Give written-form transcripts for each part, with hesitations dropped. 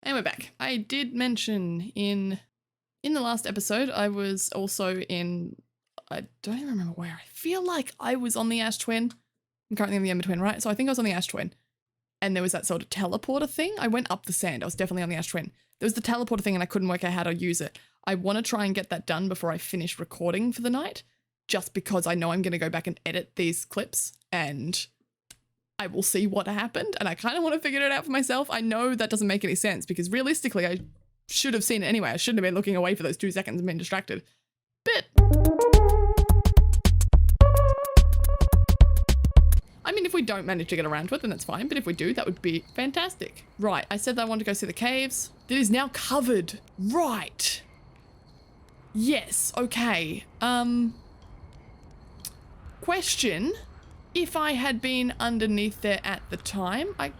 And we're back. I did mention in the last episode, I was also in, I don't even remember where. I feel like I was on the Ash Twin. I'm currently in the Ember Twin, right? So I think I was on the Ash Twin. And there was that sort of teleporter thing. I went up the sand. I was definitely on the Ash Twin. There was the teleporter thing and I couldn't work out how to use it. I want to try and get that done before I finish recording for the night, just because I know I'm going to go back and edit these clips and I will see what happened. And I kind of want to figure it out for myself. I know that doesn't make any sense because realistically, I should have seen it anyway. I shouldn't have been looking away for those 2 seconds and been distracted. But I mean, if we don't manage to get around to it, then that's fine. But if we do, that would be fantastic. Right. I said that I wanted to go see the caves. It is now covered. Right. Yes. Okay. Question. If I had been underneath there at the time, I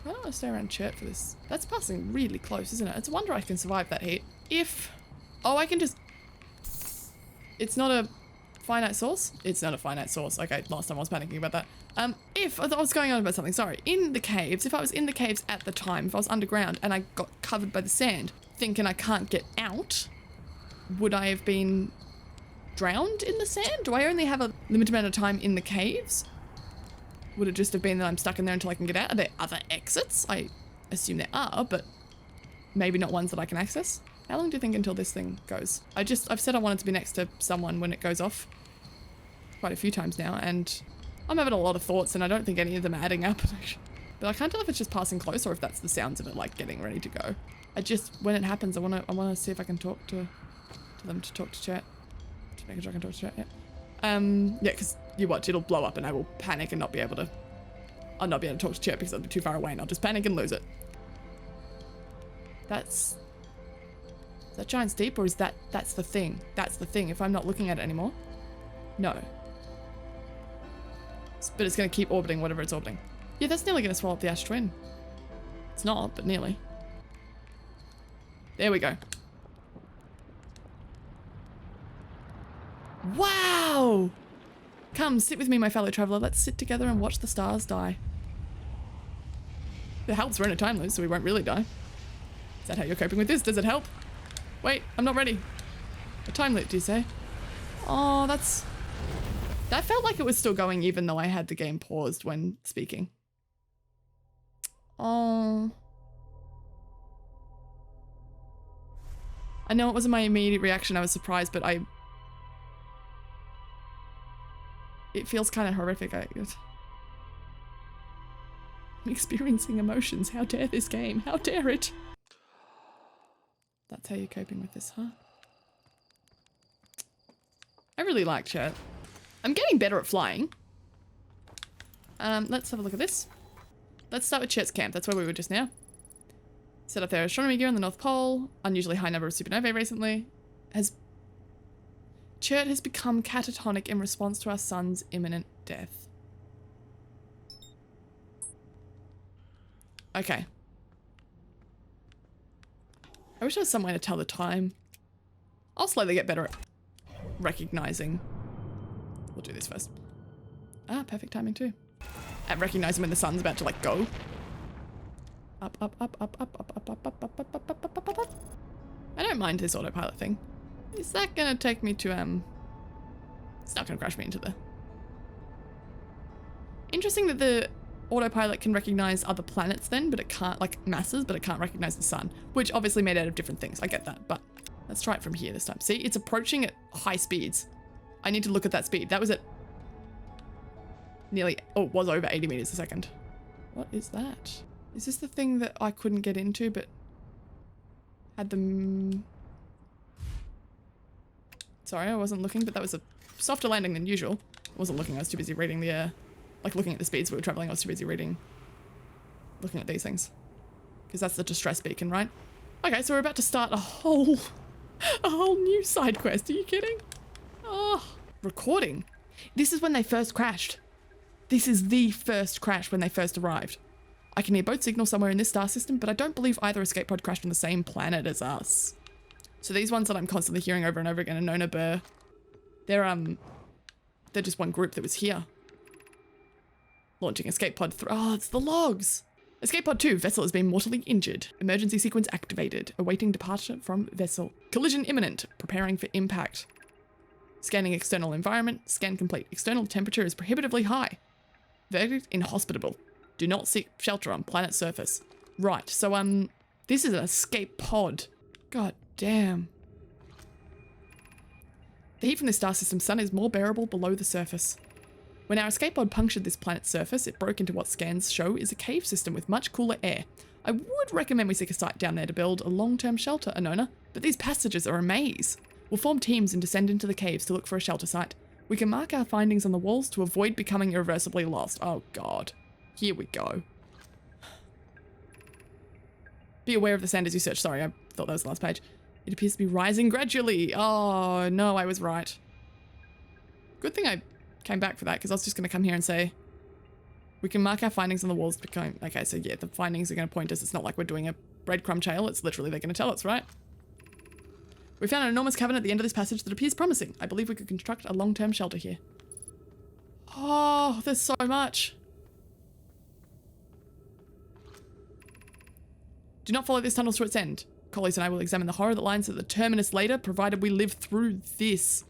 don't want to stay around Chert for this. That's passing really close, isn't it? It's a wonder I can survive that heat. Oh, I can just, it's not a finite source. It's not a finite source. Okay, last time I was panicking about that. I was going on about something, sorry. In the caves, if I was in the caves at the time, if I was underground and I got covered by the sand, thinking I can't get out, would I have been drowned in the sand? Do I only have a limited amount of time in the caves? Would it just have been that I'm stuck in there until I can get out? Are there other exits? I assume there are, but maybe not ones that I can access. How long do you think until this thing goes? I've said I wanted to be next to someone when it goes off quite a few times now, and I'm having a lot of thoughts and I don't think any of them are adding up. But I can't tell if it's just passing close or if that's the sounds of it like getting ready to go. When it happens, I wanna see if I can talk to them, to talk to chat. To make sure I can talk to chat, yeah. Yeah, because you watch, it'll blow up and I will panic and not be able to, I'll not be able to talk to chat because I'll be too far away and I'll just panic and lose it. Is that giant steep or is that's the thing? That's the thing, if I'm not looking at it anymore. No. But it's gonna keep orbiting whatever it's orbiting. Yeah, that's nearly gonna swallow up the Ash Twin. It's not, but nearly. There we go. Wow! Come, sit with me, my fellow traveler. Let's sit together and watch the stars die. It helps we're in a time loop, so we won't really die. Is that how you're coping with this? Does it help? Wait, I'm not ready. A time loop, do you say? Oh, that felt like it was still going even though I had the game paused when speaking. Oh. I know it wasn't my immediate reaction. I was surprised, but it feels kind of horrific. I'm experiencing emotions. How dare this game? How dare it? That's how you're coping with this, huh? I really like Chert. I'm getting better at flying. Let's have a look at this. Let's start with Chert's camp. That's where we were just now. Set up their astronomy gear on the North Pole. Unusually high number of supernovae recently. Chert has become catatonic in response to our sun's imminent death. Okay. I wish there was some way to tell the time. I'll slowly get better at recognizing. We'll do this first. Ah, perfect timing too. At recognizing when the sun's about to like go. Up, up, up, up, up, up, up, up, up, up, up, up, up, up, up, up. I don't mind this autopilot thing. Is that gonna take me to, it's not gonna crash me into the... Interesting that the autopilot can recognize other planets then, but it can't, like masses, but it can't recognize the sun, which obviously made out of different things. I get that, but let's try it from here this time. See, it's approaching at high speeds. I need to look at that speed. That was at nearly, oh, it was over 80 meters a second. What is that? Is this the thing that I couldn't get into, but had the... Sorry, I wasn't looking, but that was a softer landing than usual. I wasn't looking, I was too busy reading the, like looking at the speeds we were traveling, I was too busy looking at these things. Because that's the distress beacon, right? Okay, so we're about to start a whole new side quest. Are you kidding? Oh, recording. This is when they first crashed. This is the first crash when they first arrived. I can hear both signals somewhere in this star system, but I don't believe either escape pod crashed on the same planet as us. So these ones that I'm constantly hearing over and over again, Nona Burr, they're just one group that was here. Launching escape pod through, oh, it's the logs. Escape pod 2, vessel has been mortally injured. Emergency sequence activated. Awaiting departure from vessel. Collision imminent. Preparing for impact. Scanning external environment. Scan complete. External temperature is prohibitively high. Verdict inhospitable. Do not seek shelter on planet surface. Right, so this is an escape pod. God damn. The heat from this star system's sun is more bearable below the surface. When our escape pod punctured this planet's surface, it broke into what scans show is a cave system with much cooler air. I would recommend we seek a site down there to build a long-term shelter, Anona, but these passages are a maze. We'll form teams and descend into the caves to look for a shelter site. We can mark our findings on the walls to avoid becoming irreversibly lost. Oh god. Here we go. Be aware of the sand as you search. Sorry, I thought that was the last page. It appears to be rising gradually. Oh no, I was right. Good thing I came back for that, because I was just going to come here and say we can mark our findings on the walls to become... Okay, so yeah, the findings are going to point us. It's not like we're doing a breadcrumb trail. It's literally they're going to tell us, right? We found an enormous cavern at the end of this passage that appears promising. I believe we could construct a long-term shelter here. Oh, there's so much. Do not follow this tunnel to its end. Collies and I will examine the horror that lines at the terminus later, provided we live through this.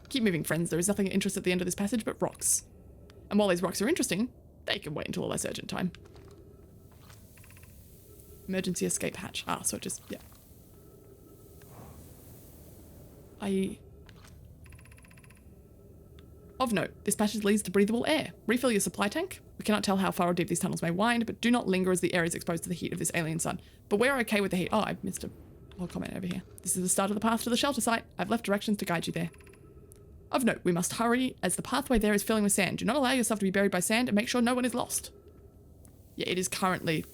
Keep moving, friends. There is nothing of interest at the end of this passage but rocks. And while these rocks are interesting, they can wait until a less urgent time. Emergency escape hatch. Ah, so it just, yeah. Of note, this passage leads to breathable air. Refill your supply tank. We cannot tell how far or deep these tunnels may wind, but do not linger as the air is exposed to the heat of this alien sun. But we're okay with the heat. Oh, I missed a whole comment over here. This is the start of the path to the shelter site. I've left directions to guide you there. Of note, we must hurry as the pathway there is filling with sand. Do not allow yourself to be buried by sand and make sure no one is lost. Yeah, it is currently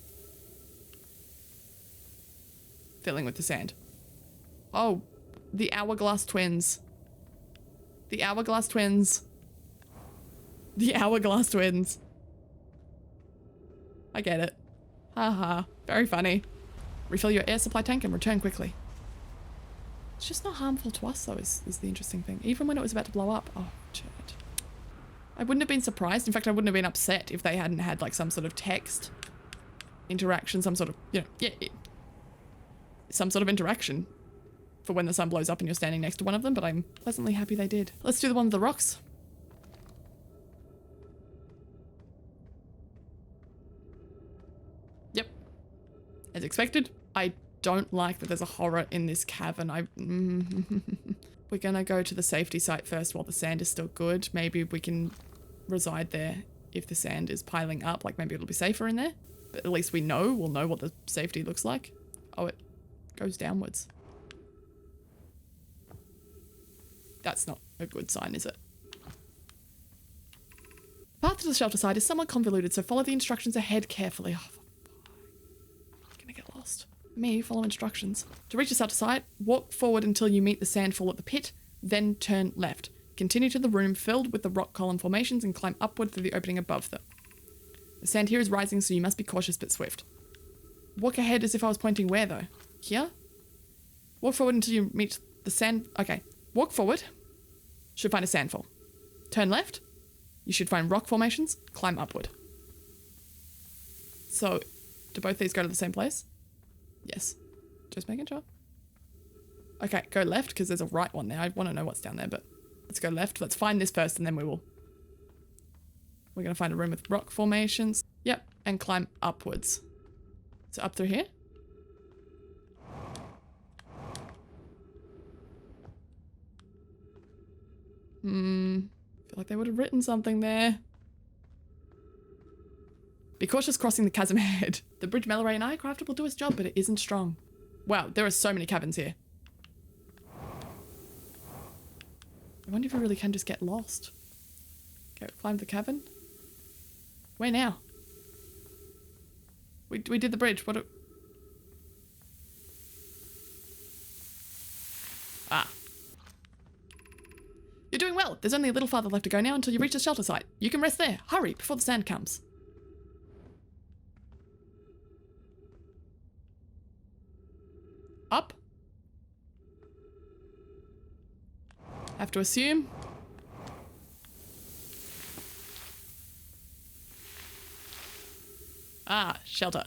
filling with the sand. Oh, the hourglass twins. The hourglass twins. The hourglass twins. I get it. Haha, very funny. Refill your air supply tank and return quickly. It's just not harmful to us though, is the interesting thing. Even when it was about to blow up. Oh, shit. I wouldn't have been surprised. In fact, I wouldn't have been upset if they hadn't had like some sort of text interaction, some sort of, you know, yeah, some sort of interaction for when the sun blows up and you're standing next to one of them, but I'm pleasantly happy they did. Let's do the one with the rocks. Yep. As expected. I don't like that there's a horror in this cavern. We're gonna go to the safety site first while the sand is still good. Maybe we can reside there if the sand is piling up. Like maybe it'll be safer in there. But at least we'll know what the safety looks like. Oh, it goes downwards. That's not a good sign, is it? The path to the shelter site is somewhat convoluted, so follow the instructions ahead carefully. Oh, I'm gonna get lost. Me, follow instructions. To reach the shelter site, walk forward until you meet the sandfall at the pit, then turn left. Continue to the room filled with the rock column formations and climb upward through the opening above them. The sand here is rising, so you must be cautious but swift. Walk ahead as if I was pointing where, though? Here? Walk forward until you meet the sand... Okay. Walk forward. Should find a sandfall. Turn left. You should find rock formations. Climb upward. So, do both these go to the same place? Yes. Just making sure. Okay, go left, because there's a right one there. I want to know what's down there, but let's go left. Let's find this first, and then we're going to find a room with rock formations. Yep, and climb upwards. So up through here. Feel like they would have written something there. Be cautious crossing the chasm ahead. The bridge Melloray and I crafted will do its job, but it isn't strong. Wow, there are so many caverns here. I wonder if we really can just get lost. Okay, climb the cavern. Where now? We did the bridge. What? Ah. You're doing well. There's only a little farther left to go now until you reach the shelter site. You can rest there. Hurry before the sand comes. Up. Have to assume. Shelter.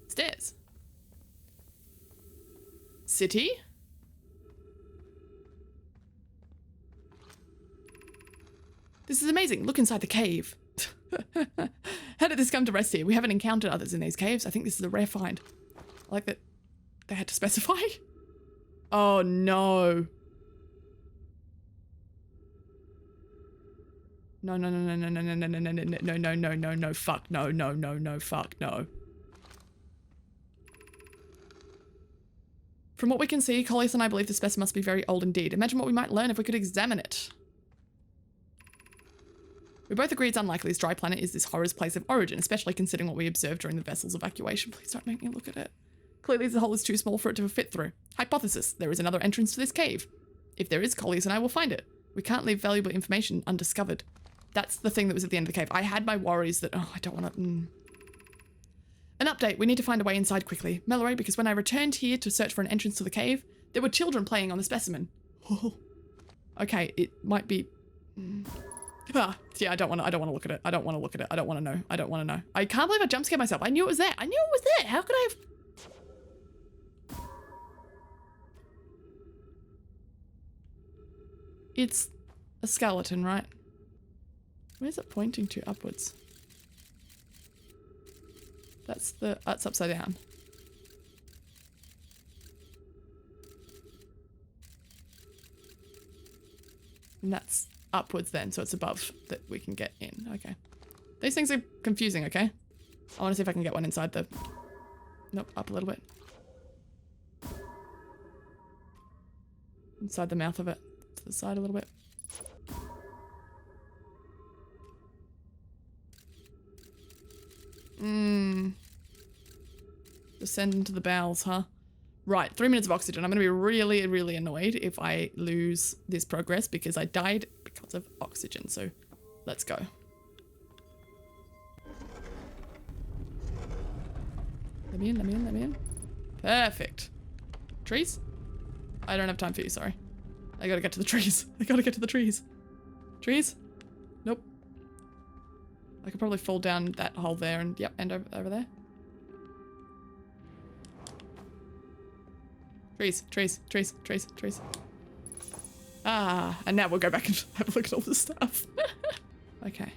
Stairs. City. This is amazing. Look inside the cave. How did this come to rest here? We haven't encountered others in these caves. I think this is a rare find. I like that they had to specify. Oh no. No, no, no, no, no, no, no, no, no, no, no, no, no, no, no, fuck, no, no, no, no, fuck, no. From what we can see, Collius and I believe the specimen must be very old indeed. Imagine what we might learn if we could examine it. We both agree it's unlikely this dry planet is this horror's place of origin, especially considering what we observed during the vessel's evacuation. Please don't make me look at it. Clearly the hole is too small for it to fit through. Hypothesis, there is another entrance to this cave. If there is, Collius and I will find it. We can't leave valuable information undiscovered. That's the thing that was at the end of the cave. I had my worries that, oh, I don't want to... An update, we need to find a way inside quickly. Mallory, because when I returned here to search for an entrance to the cave, there were children playing on the specimen. Okay, it might be... Ah, yeah, I don't want to look at it. I don't want to look at it. I don't want to know. I don't want to know. I can't believe I jump scared myself. I knew it was there. I knew it was there. How could I have... It's a skeleton, right? Where's it pointing to? Upwards. That's upside down. And that's upwards then, so it's above that we can get in. Okay. These things are confusing, okay? I want to see if I can get one inside the... Nope, up a little bit. Inside the mouth of it. To the side a little bit. Descend into the bowels, huh? Right, 3 minutes of oxygen. I'm going to be really, really annoyed if I lose this progress because I died because of oxygen. So, let's go. Let me in, let me in, let me in. Perfect. Trees? I don't have time for you, sorry. I gotta get to the trees. I gotta get to the trees. Trees? Nope. I could probably fall down that hole there and, yep, end over there. Trees, trees, trees, trees, trees. Ah, and now we'll go back and have a look at all this stuff. Okay.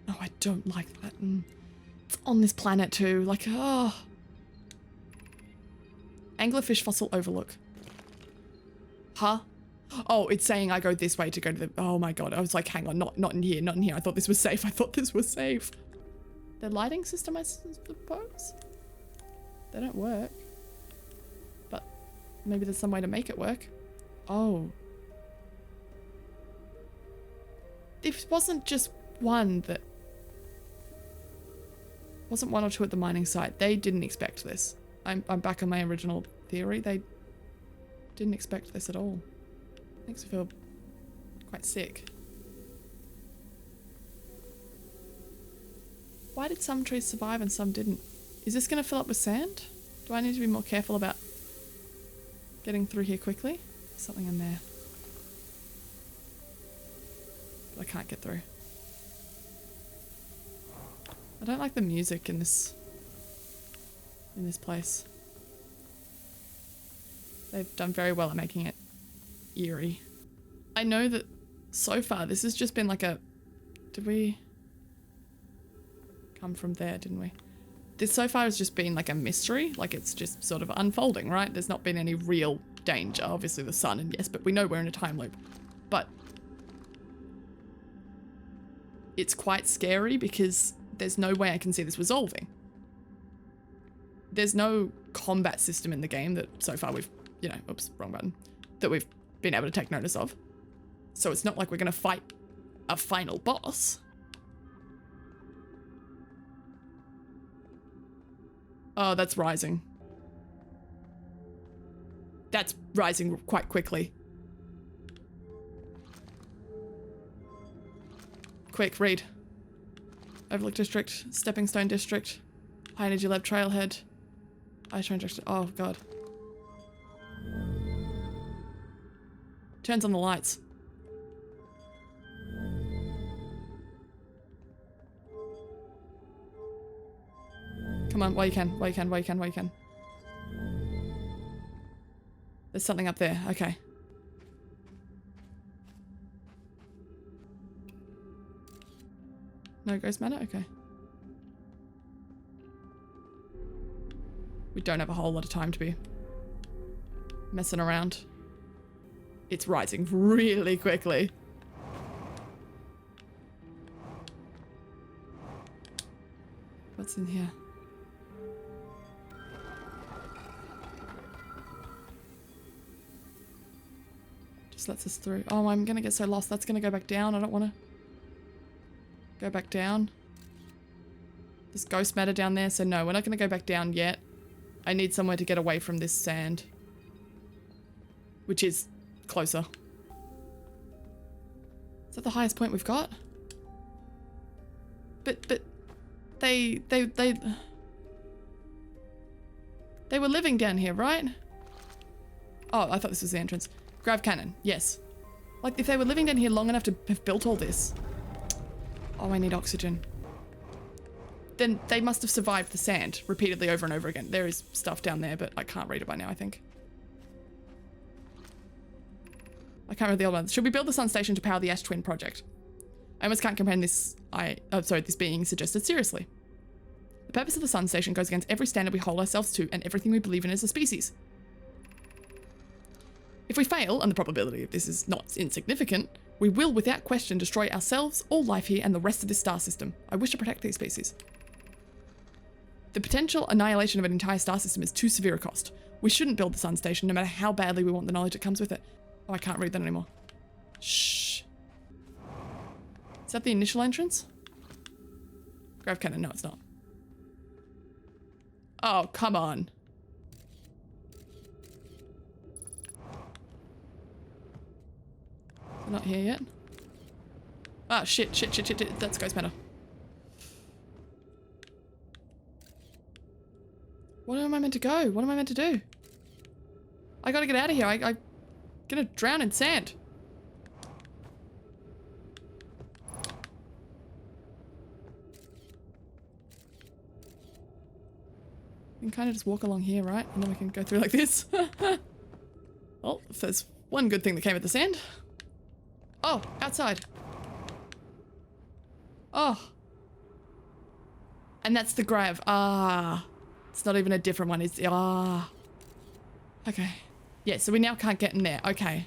Oh, I don't like that. It's on this planet too. Like, oh. Anglerfish fossil overlook. Huh? Oh, it's saying I go this way to go to the... Oh my god. I was like, hang on, not in here, not in here. I thought this was safe. I thought this was safe. The lighting system, I suppose? They don't work. But maybe there's some way to make it work. Oh. It wasn't just one that... Wasn't one or two at the mining site. They didn't expect this. I'm back on my original theory. They didn't expect this at all. Makes me feel quite sick. Why did some trees survive and some didn't? Is this going to fill up with sand? Do I need to be more careful about getting through here quickly? There's something in there. But I can't get through. I don't like the music in this place. They've done very well at making it eerie. I know that so far this has just been like a... Did we come from there, didn't we? This so far has just been like a mystery. Like it's just sort of unfolding, right? There's not been any real danger. Obviously the sun, and yes, but we know we're in a time loop. But it's quite scary because there's no way I can see this resolving. There's no combat system in the game that so far we've, you know, oops, wrong button, that we've been able to take notice of. So it's not like we're going to fight a final boss. Oh, that's rising. That's rising quite quickly. Quick, read. Overlook District, Stepping Stone District, High Energy Lab Trailhead, Ice Train District. Oh, God. Turns on the lights. Come on, while you can, while you can, while you can, while you can. There's something up there. Okay. No ghost matter? Okay. We don't have a whole lot of time to be messing around. It's rising really quickly. What's in here? Just lets us through. Oh, I'm gonna get so lost. That's gonna go back down. I don't wanna go back down. There's ghost matter down there, so no, we're not gonna go back down yet. I need somewhere to get away from this sand. Which is closer. Is that the highest point we've got? But they were living down here, right? Oh, I thought this was the entrance. Grav cannon, yes. Like, if they were living down here long enough to have built all this. Oh, I need oxygen. Then they must have survived the sand repeatedly over and over again. There is stuff down there, but I can't read it by now, I think. I can't read the old one. Should we build the sun station to power the Ash Twin project? I almost can't comprehend this. This being suggested seriously. The purpose of the sun station goes against every standard we hold ourselves to and everything we believe in as a species. If we fail, and the probability of this is not insignificant, we will without question destroy ourselves, all life here, and the rest of this star system. I wish to protect these species. The potential annihilation of an entire star system is too severe a cost. We shouldn't build the sun station no matter how badly we want the knowledge that comes with it. Oh, I can't read that anymore. Shh. Is that the initial entrance? Grav cannon. No, it's not. Oh, come on. They're not here yet. Ah, shit. That's ghost matter. Where am I meant to go? What am I meant to do? I gotta get out of here. I'm gonna drown in sand. We can kind of just walk along here, right? And then we can go through like this. Well, if there's one good thing that came at this end. Oh, outside. Oh. And that's the Grav. Ah. It's not even a different one. It's, ah. Okay. Yeah, so we now can't get in there. Okay.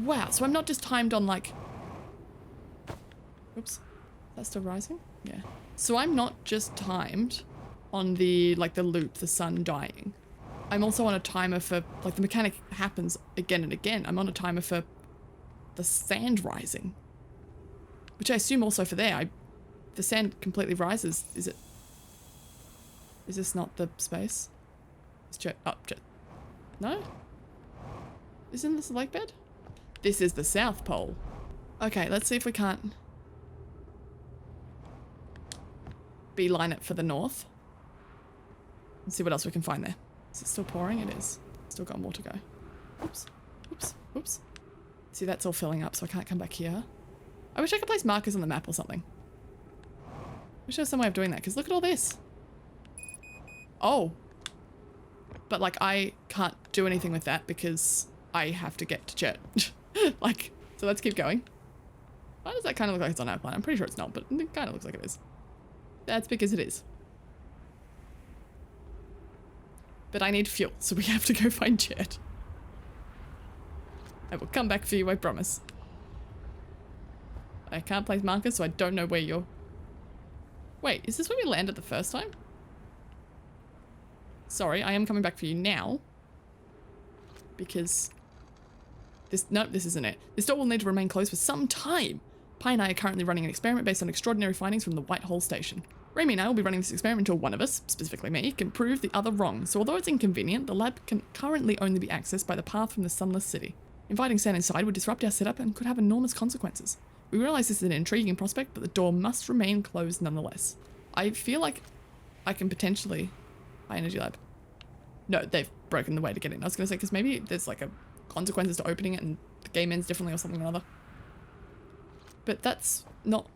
Wow, so I'm not just timed on like... Oops. That's still rising? Yeah. So I'm not just timed on the, like the loop, the sun dying. I'm also on a timer for, like the mechanic happens again and again. I'm on a timer for the sand rising. Which I assume also for there, the sand completely rises. Is it? Is this not the space? Let's check. Oh, check. No? Isn't this the lake bed? This is the South Pole. Okay, let's see if we can't beeline it for the north. And see what else we can find there. Is it still pouring? It is. Still got more to go. Oops. Oops. Oops. See, that's all filling up, so I can't come back here. I wish I could place markers on the map or something. Wish there was some way of doing that, because look at all this. Oh. But, like, I can't do anything with that because I have to get to Chet. Like, so let's keep going. Why does that kind of look like it's on our planet? I'm pretty sure it's not, but it kind of looks like it is. That's because it is. But I need fuel, so we have to go find Chet. I will come back for you, I promise. I can't place markers, so I don't know where you're... Wait, is this where we landed the first time? Sorry, I am coming back for you now. Because... Nope, this isn't it. This door will need to remain closed for some time. Pi and I are currently running an experiment based on extraordinary findings from the White Hole Station. Remy and I will be running this experiment until one of us, specifically me, can prove the other wrong. So although it's inconvenient, the lab can currently only be accessed by the path from the Sunless City. Inviting sand inside would disrupt our setup and could have enormous consequences. We realise this is an intriguing prospect, but the door must remain closed nonetheless. I feel like I can potentially... High energy lab. No, they've broken the way to get in. I was going to say, because maybe there's like a consequences to opening it and the game ends differently or something or other. But that's not...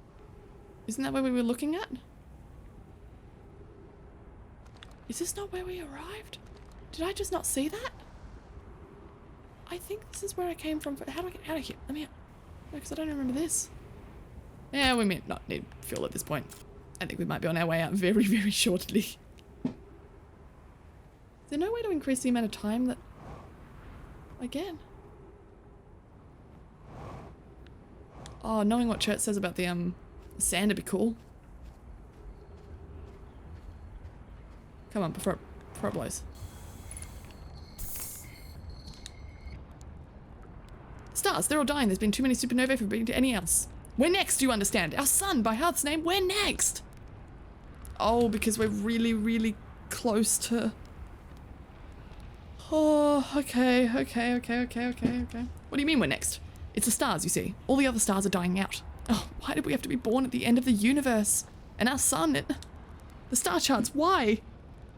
Isn't that where we were looking at? Is this not where we arrived? Did I just not see that? I think this is where I came from. How do I get out of here? Let me out. Because I don't remember this. Yeah, we may not need fuel at this point. I think we might be on our way out very, very shortly. Is there no way to increase the amount of time that I get? Oh, knowing what Chert says about the sand would be cool. Come on, before it blows. Stars, they're all dying. There's been too many supernovae for being to any else. We're next, you understand? Our sun, by Hearth's name, we're next! Oh, because we're really, really close to... Oh, okay. What do you mean we're next? It's the stars, you see. All the other stars are dying out. Oh, why did we have to be born at the end of the universe? And our sun, the star charts, why?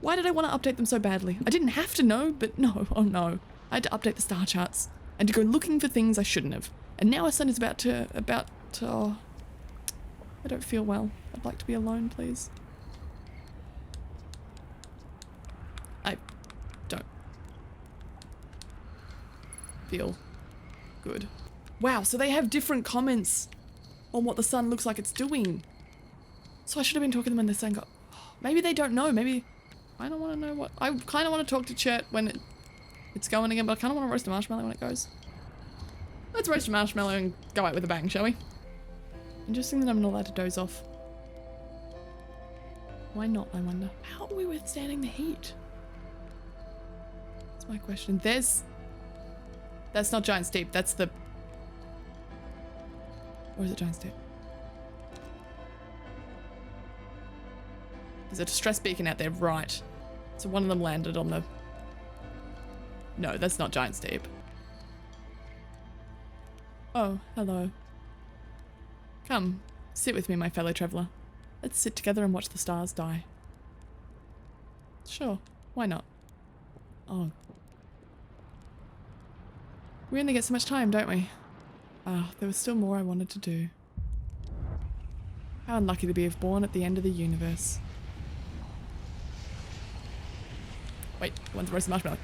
Why did I want to update them so badly? I didn't have to know, but no, oh no. I had to update the star charts. I had to go looking for things I shouldn't have. And now our sun is about to, oh, I don't feel well. I'd like to be alone, please. I don't feel good. Wow, so they have different comments on what the sun looks like it's doing. So I should have been talking to them when the sun got... Maybe they don't know, maybe... I don't want to know what... I kind of want to talk to Chert when it's going again, but I kind of want to roast a marshmallow when it goes. Let's roast a marshmallow and go out with a bang, shall we? Interesting that I'm not allowed to doze off. Why not, I wonder? How are we withstanding the heat? That's my question. That's not Giant Steep, that's the... Or is it Giant Steep? There's a distress beacon out there, right. So one of them landed on the... No, that's not Giant Steep. Oh, hello. Come, sit with me, my fellow traveller. Let's sit together and watch the stars die. Sure, why not? Oh. We only get so much time, don't we? Ah, there was still more I wanted to do. How unlucky to be born at the end of the universe. Wait, I want to roast the marshmallow.